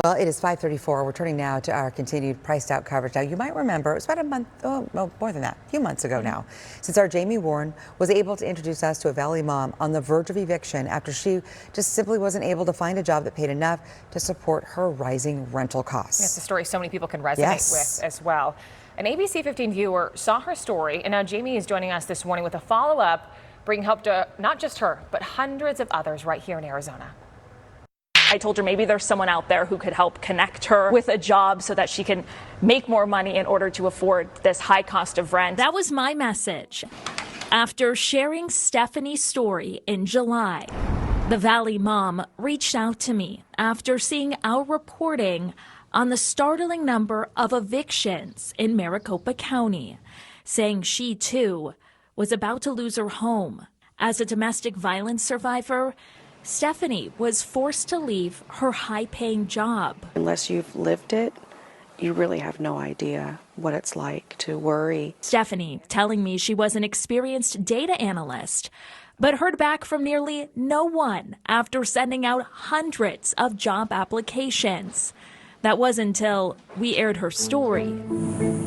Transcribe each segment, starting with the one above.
Well, it is 5:34. We're turning now to our continued priced out coverage. Now, you might remember it was about a month, no, more than that, a few months ago now, since our Jamie Warren was able to introduce us to a Valley mom on the verge of eviction after she just simply wasn't able to find a job that paid enough to support her rising rental costs. It's a story so many people can resonate with as well. An ABC15 viewer saw her story, and now Jamie is joining us this morning with a follow-up, bringing help to not just her, but hundreds of others right here in Arizona. I told her maybe there's someone out there who could help connect her with a job so that she can make more money in order to afford this high cost of rent. That was my message. After sharing Stephanie's story in July, the Valley mom reached out to me after seeing our reporting on the startling number of evictions in Maricopa County, saying she too was about to lose her home. As a domestic violence survivor, Stephanie was forced to leave her high-paying job. Unless you've lived it, you really have no idea what it's like to worry. Stephanie telling me she was an experienced data analyst, but heard back from nearly no one after sending out hundreds of job applications. That was until we aired her story,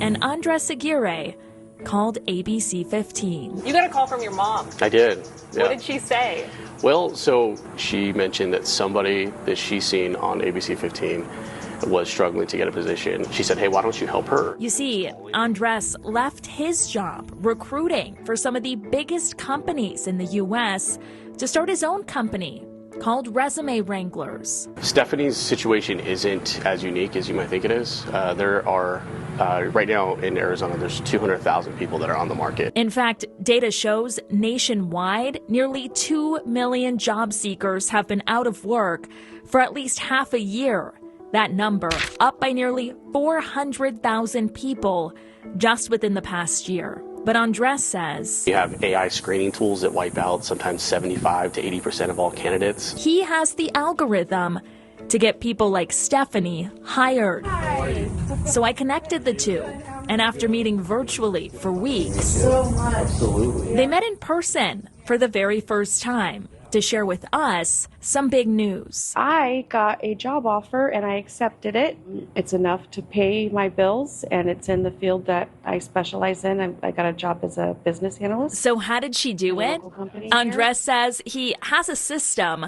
and Andres Aguirre called ABC15. You got a call from your mom. I did. Yeah. What did she say? Well, so she mentioned that somebody that she's seen on ABC15 was struggling to get a position. She said, hey, why don't you help her? You see, Andres left his job recruiting for some of the biggest companies in the U.S. to start his own company called Resume Wranglers. Stephanie's situation isn't as unique as you might think it is. There are, right now in Arizona, there's 200,000 people that are on the market. In fact, data shows nationwide, nearly 2 million job seekers have been out of work for at least half a year. That number up by nearly 400,000 people just within the past year. But Andres says You have AI screening tools that wipe out sometimes 75 to 80% of all candidates. He has the algorithm to get people like Stephanie hired. Hi. So I connected the two, and after meeting virtually for weeks, they met in person for the very first time to share with us some big news. I got a job offer and I accepted it. It's enough to pay my bills and it's in the field that I specialize in. I got a job as a business analyst. So how did she do it? Andres says he has a system,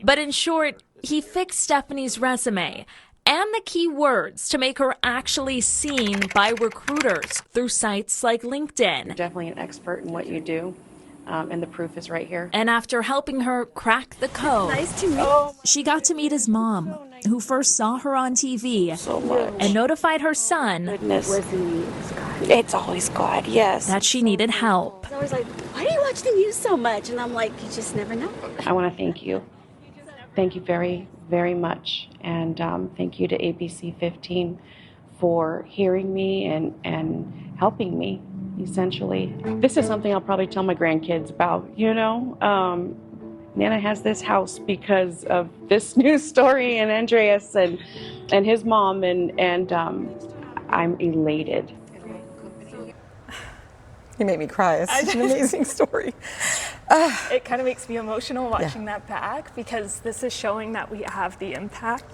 but in short, he fixed Stephanie's resume and the key words to make her actually seen by recruiters through sites like LinkedIn. You're definitely an expert in what you do. And the proof is right here. And after helping her crack the code, Nice to meet she got to meet his mom, who first saw her on TV so much. and notified her son Goodness. It's always God, yes. that she needed help. I was like, why do you watch the news so much? And I'm like, you just never know. I want to thank you. Thank you very, very much. And thank you to ABC15 for hearing me and helping me, essentially. This is something I'll probably tell my grandkids about, you know. Nana has this house because of this news story and Andreas and his mom, and I'm elated. You made me cry. It's such an amazing story. It kind of makes me emotional watching that back, because this is showing that we have the impact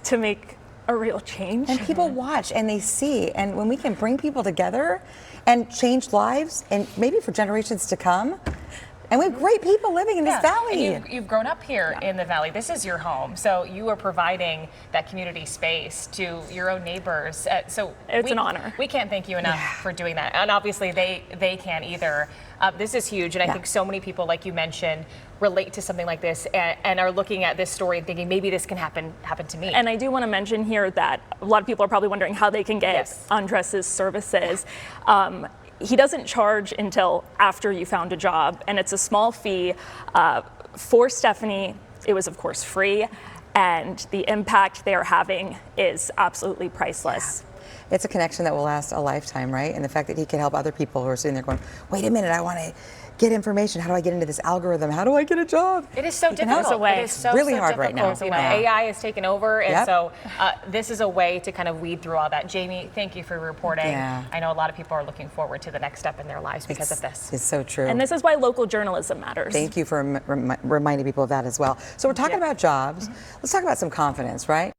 to make a real change. And people watch and they see, and when we can bring people together and change lives, and maybe for generations to come, and we have great people living in this valley. And you've grown up here in the valley. This is your home, so you are providing that community space to your own neighbors. So it's an honor. We can't thank you enough for doing that, and obviously they can't either. This is huge, and I think so many people, like you mentioned, relate to something like this and are looking at this story and thinking maybe this can happen to me. And I do want to mention here that a lot of people are probably wondering how they can get Andres's services. He doesn't charge until after you found a job, and it's a small fee. For Stephanie, it was of course free, and the impact they are having is absolutely priceless. It's a connection that will last a lifetime, right? And the fact that he can help other people who are sitting there going, wait a minute, I want to get information. How do I get into this algorithm? How do I get a job? It is so difficult. It is so really hard right now. AI has taken over, and so this is a way to kind of weed through all that. Jamie, thank you for reporting. I know a lot of people are looking forward to the next step in their lives because of this. It's so true. And this is why local journalism matters. Thank you for reminding people of that as well. So we're talking about jobs. Let's talk about some confidence, right?